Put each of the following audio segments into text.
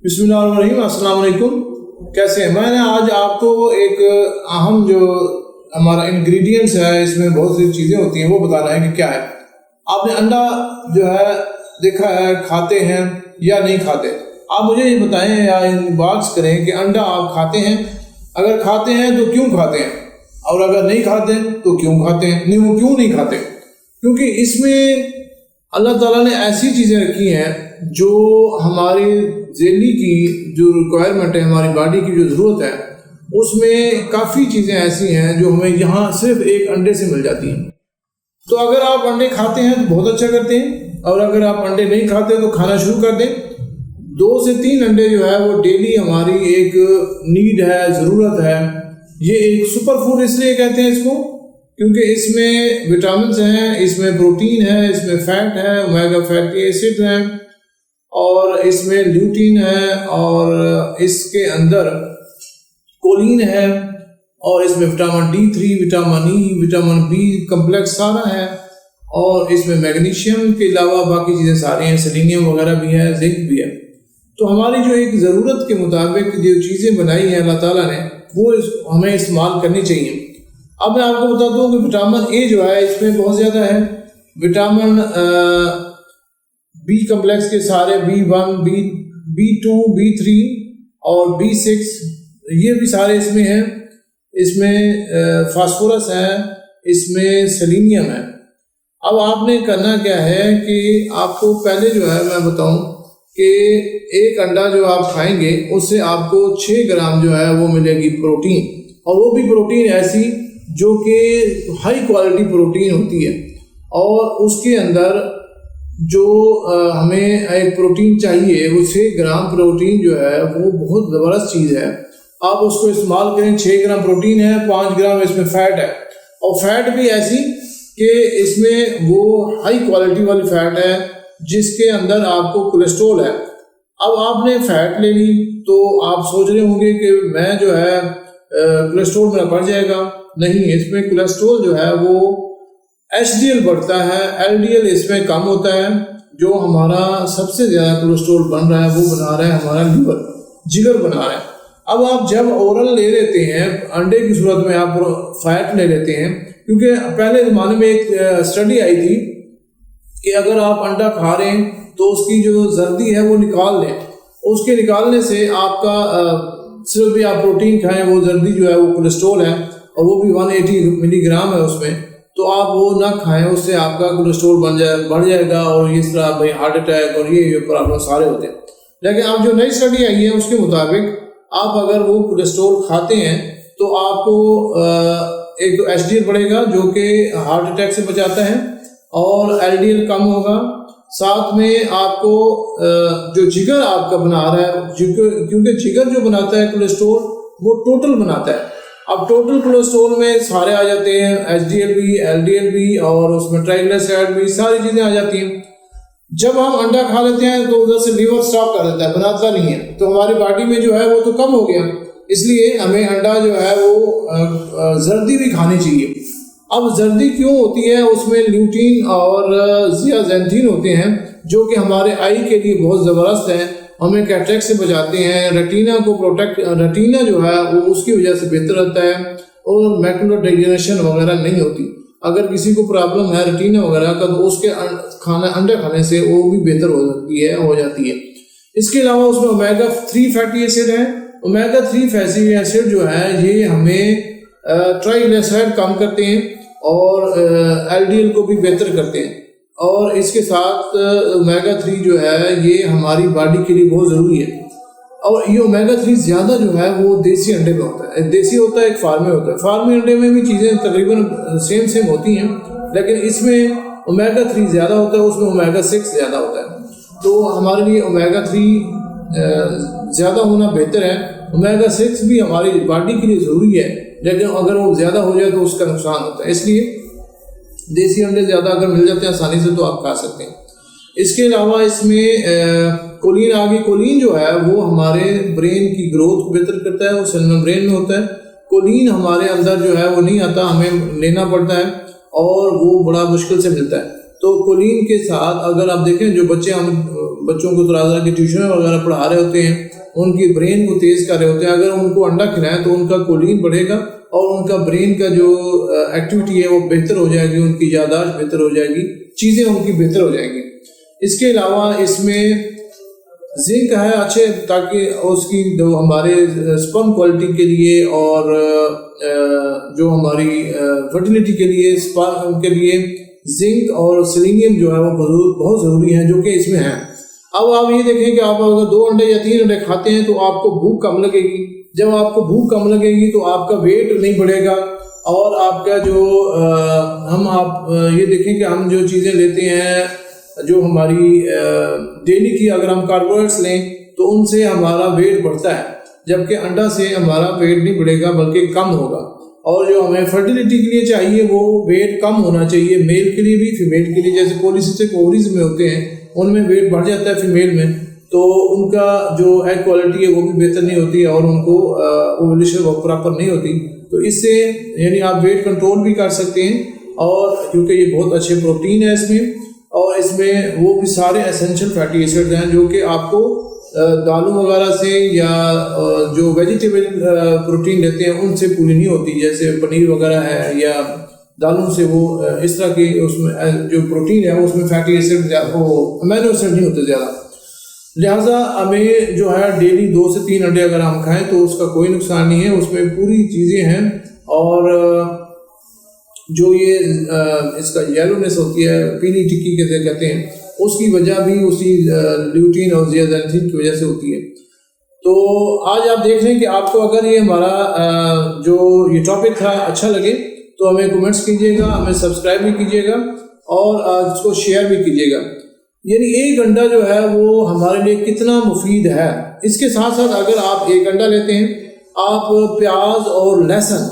बिस्मिल्लाहिर्रहमानिर्रहीम, अस्सलाम वालेकुम। कैसे हैं? मैंने आज आपको एक अहम जो हमारा इंग्रेडिएंट्स है, इसमें बहुत सी चीज़ें होती हैं, वो बताना है कि क्या है। आपने अंडा जो है देखा है, खाते हैं या नहीं खाते? आप मुझे ये बताएं या इनबॉक्स करें कि अंडा आप खाते हैं, अगर खाते हैं तो क्यों खाते हैं, और अगर नहीं खाते तो क्यों खाते हैं, नहीं वो क्यों नहीं खाते? क्योंकि इसमें अल्लाह ताला ने ऐसी चीज़ें रखी हैं जो हमारी ज़िंदगी की जो रिक्वायरमेंट है, हमारी बॉडी की जो ज़रूरत है, उसमें काफ़ी चीज़ें ऐसी हैं जो हमें यहाँ सिर्फ एक अंडे से मिल जाती हैं। तो अगर आप अंडे खाते हैं तो बहुत अच्छा करते हैं, और अगर आप अंडे नहीं खाते तो खाना शुरू कर दें। 2 से 3 अंडे जो है वो डेली हमारी एक नीड है, ज़रूरत है। ये एक सुपर फूड इसलिए कहते हैं इसको क्योंकि इसमें विटामिन्स हैं, इसमें प्रोटीन है, इसमें फैट है, ओमेगा फैटी एसिड हैं, और इसमें ल्यूटीन है, और इसके अंदर कोलिन है, और इसमें vitamin D3, vitamin E, vitamin B complex सारा है, और इसमें मैग्नीशियम के अलावा बाकी चीज़ें सारी हैं, सेलेनियम वगैरह भी है, जिंक भी है। तो हमारी जो एक ज़रूरत के मुताबिक जो चीज़ें बनाई हैं अल्लाह ताला ने, वो हमें इस्तेमाल करनी चाहिए। अब मैं आपको बताता हूँ कि विटामिन ए जो है इसमें बहुत ज़्यादा है, विटामिन B कम्प्लेक्स के सारे B1, B2, B3 और B6 ये भी सारे इसमें हैं। इसमें फास्फोरस है, इसमें सेलेनियम है। अब आपने करना क्या है कि आपको पहले जो है मैं बताऊं कि एक अंडा जो आप खाएंगे उससे आपको 6 ग्राम जो है वो मिलेगी प्रोटीन, और वो भी प्रोटीन ऐसी जो कि हाई क्वालिटी प्रोटीन होती है, और उसके अंदर जो हमें एक प्रोटीन चाहिए वो 6 ग्राम प्रोटीन जो है वो बहुत ज़बरदस्त चीज़ है। आप उसको इस्तेमाल करें। 6 ग्राम प्रोटीन है, 5 ग्राम इसमें फ़ैट है, और फैट भी ऐसी कि इसमें वो हाई क्वालिटी वाली फ़ैट है जिसके अंदर आपको कोलेस्ट्रॉल है। अब आपने फ़ैट ले ली तो आप सोच रहे होंगे कि मैं जो है कोलेस्ट्रॉल मेरा बढ़ जाएगा। नहीं, इसमें कोलेस्ट्रॉल जो है वो HDL बढ़ता है, LDL इसमें कम होता है। जो हमारा सबसे ज़्यादा कोलेस्ट्रॉल बन रहा है वो बना रहा है हमारा लीवर, जिगर बना रहा है। अब आप जब ओरल ले लेते हैं, अंडे की सूरत में आप फैट ले लेते हैं, क्योंकि पहले ज़माने में एक स्टडी आई थी कि अगर आप अंडा खा रहे हैं तो उसकी जो जर्दी है वो निकाल लें। उसके निकालने से आपका सिर्फ भी आप प्रोटीन खाएं, वो जर्दी जो है वो कोलेस्ट्रॉल है, और वो भी 180 मिलीग्राम है उसमें, तो आप वो ना खाएं, उससे आपका कोलेस्ट्रॉल बढ़ जाएगा, और इस तरह भाई हार्ट अटैक और ये प्रॉब्लम सारे होते हैं। लेकिन अब जो नई स्टडी आई है उसके मुताबिक आप अगर वो कोलेस्ट्रॉल खाते हैं तो आपको एक तो HDL बढ़ेगा जो कि हार्ट अटैक से बचाता है, और LDL कम होगा। साथ में आपको जो जिगर आपका बना रहा है, क्योंकि जिगर जो बनाता है कोलेस्ट्रॉल वो टोटल बनाता है। अब टोटल कोलेस्ट्रॉल में सारे आ जाते हैं, HDL भी, LDL भी, और उसमें ट्राइग्लिसराइड भी, सारी चीज़ें आ जाती हैं। जब हम अंडा खा लेते हैं तो उधर से लीवर स्टॉप कर देता है, बनाता नहीं है, तो हमारी बॉडी में जो है वो तो कम हो गया। इसलिए हमें अंडा जो है वो जर्दी भी खानी चाहिए। अब जर्दी क्यों होती है? उसमें ल्यूटीन और ज़ियाज़ैंथीन होते हैं जो कि हमारे आई के लिए बहुत ज़बरदस्त हैं, हमें कैटरेक्ट से बचाते हैं, रेटिना को प्रोटेक्ट, रेटिना जो है वो उसकी वजह से बेहतर रहता है, और मैकुलर डिजेनरेशन वगैरह नहीं होती। अगर किसी को प्रॉब्लम है रेटिना वगैरह का तो उसके अंडे खाने से वो भी बेहतर हो जाती है। इसके अलावा उसमें ओमेगा 3 फैटी एसिड है। ओमेगा 3 फैटी एसिड जो है ये हमें ट्राइग्लिसराइड कम करते हैं, और LDL को भी बेहतर करते हैं, और इसके साथ ओमेगा 3 जो है ये हमारी बॉडी के लिए बहुत ज़रूरी है। और ये ओमेगा 3 ज़्यादा जो है वो देसी अंडे में होता है। देसी होता है, एक फार्मी होता है। फार्मी अंडे में भी चीज़ें तकरीबन सेम होती हैं, लेकिन इसमें ओमेगा 3 ज़्यादा होता है, उसमें ओमेगा 6 ज़्यादा होता है। तो हमारे लिए ओमेगा 3 ज़्यादा होना बेहतर है। ओमेगा 6 भी हमारी बॉडी के लिए ज़रूरी है, लेकिन अगर वो ज़्यादा हो जाए तो उसका नुकसान होता है। इसलिए देसी अंडे ज़्यादा अगर मिल जाते हैं आसानी से तो आप खा सकते हैं। इसके अलावा इसमें कोलिन आ गई। कोलिन जो है वो हमारे ब्रेन की ग्रोथ को बेहतर करता है, वो सेल मेम्ब्रेन में होता है। कोलिन हमारे अंदर जो है वो नहीं आता, हमें लेना पड़ता है, और वो बड़ा मुश्किल से मिलता है। तो कोलिन के साथ अगर आप देखें, जो बच्चे हम बच्चों को तरह तरह की ट्यूशन वगैरह पढ़ा रहे होते हैं, उनकी ब्रेन को तेज़ कर रहे होते हैं, अगर उनको अंडा खिलाएं तो उनका कोलिन बढ़ेगा और उनका ब्रेन का जो एक्टिविटी है वो बेहतर हो जाएगी, उनकी याददाश्त बेहतर हो जाएगी, चीज़ें उनकी बेहतर हो जाएंगी। इसके अलावा इसमें जिंक है अच्छे, ताकि उसकी जो हमारे स्पर्म क्वालिटी के लिए और जो हमारी फर्टिलिटी के लिए, स्पर्म के लिए जिंक और सेलेनियम जो है वो बहुत ज़रूरी है, जो कि इसमें है। अब आप ये देखें कि आप अगर 2 अंडे या 3 अंडे खाते हैं तो आपको भूख कम लगेगी। जब आपको भूख कम लगेगी तो आपका वेट नहीं बढ़ेगा और आपका जो आप ये देखें कि हम जो चीज़ें लेते हैं, जो हमारी डेली की अगर हम कार्बोहाइड्रेट्स लें तो उनसे हमारा वेट बढ़ता है, जबकि अंडा से हमारा वेट नहीं बढ़ेगा बल्कि कम होगा। और जो हमें फर्टिलिटी के लिए चाहिए वो वेट कम होना चाहिए, मेल के लिए भी फीमेल के लिए। जैसे पॉलीसिस्टिक ओवरीज में होते हैं उनमें वेट बढ़ जाता है फीमेल में, तो उनका जो एग क्वालिटी है वो भी बेहतर नहीं होती है और उनको ओवुलेशन प्रॉपर नहीं होती। तो इससे यानी आप वेट कंट्रोल भी कर सकते हैं, और क्योंकि ये बहुत अच्छे प्रोटीन है इसमें, और इसमें वो भी सारे एसेंशियल फैटी एसिड्स हैं जो कि आपको दालों वगैरह से या जो वेजिटेबल प्रोटीन लेते हैं उनसे पूरी नहीं होती। जैसे पनीर वगैरह है या दालों से वो इस तरह की उसमें जो प्रोटीन है उसमें फैटी एसिड अमीनो एसिड नहीं होते ज़्यादा। लिहाजा हमें जो है डेली 2 से 3 अंडे अगर हम खाएं तो उसका कोई नुकसान नहीं है, उसमें पूरी चीज़ें हैं। और जो ये इसका येलोनेस होती है, पीली टिक्की कैसे कहते हैं, उसकी वजह भी उसी ल्यूटीन और ज़ियाज़ैंथीन की वजह से होती है। तो आज आप देख लें कि आपको अगर ये हमारा जो ये टॉपिक था अच्छा लगे तो हमें कमेंट्स कीजिएगा, हमें सब्सक्राइब भी कीजिएगा और इसको शेयर भी कीजिएगा। यानी एक अंडा जो है वो हमारे लिए कितना मुफीद है। इसके साथ साथ अगर आप एक अंडा लेते हैं, आप प्याज और लहसुन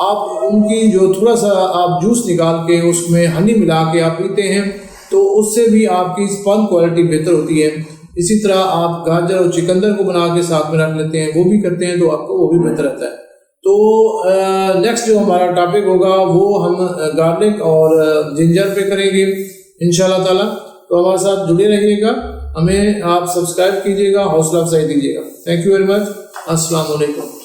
आप उनकी जो थोड़ा सा आप जूस निकाल के उसमें हनी मिला के आप पीते हैं तो उससे भी आपकी स्पर्म क्वालिटी बेहतर होती है। इसी तरह आप गाजर और चुकंदर को बना के साथ में रख लेते हैं, वो भी करते हैं तो आपको वो भी बेहतर रहता है। तो नेक्स्ट जो हमारा टॉपिक होगा वो हम गार्लिक और जिंजर पे करेंगे इंशाल्लाह ताला। तो हमारे साथ जुड़े रहिएगा, हमें आप सब्सक्राइब कीजिएगा, हौसला अफजाई दीजिएगा। Thank you very much. अस्सलाम वालेकुम।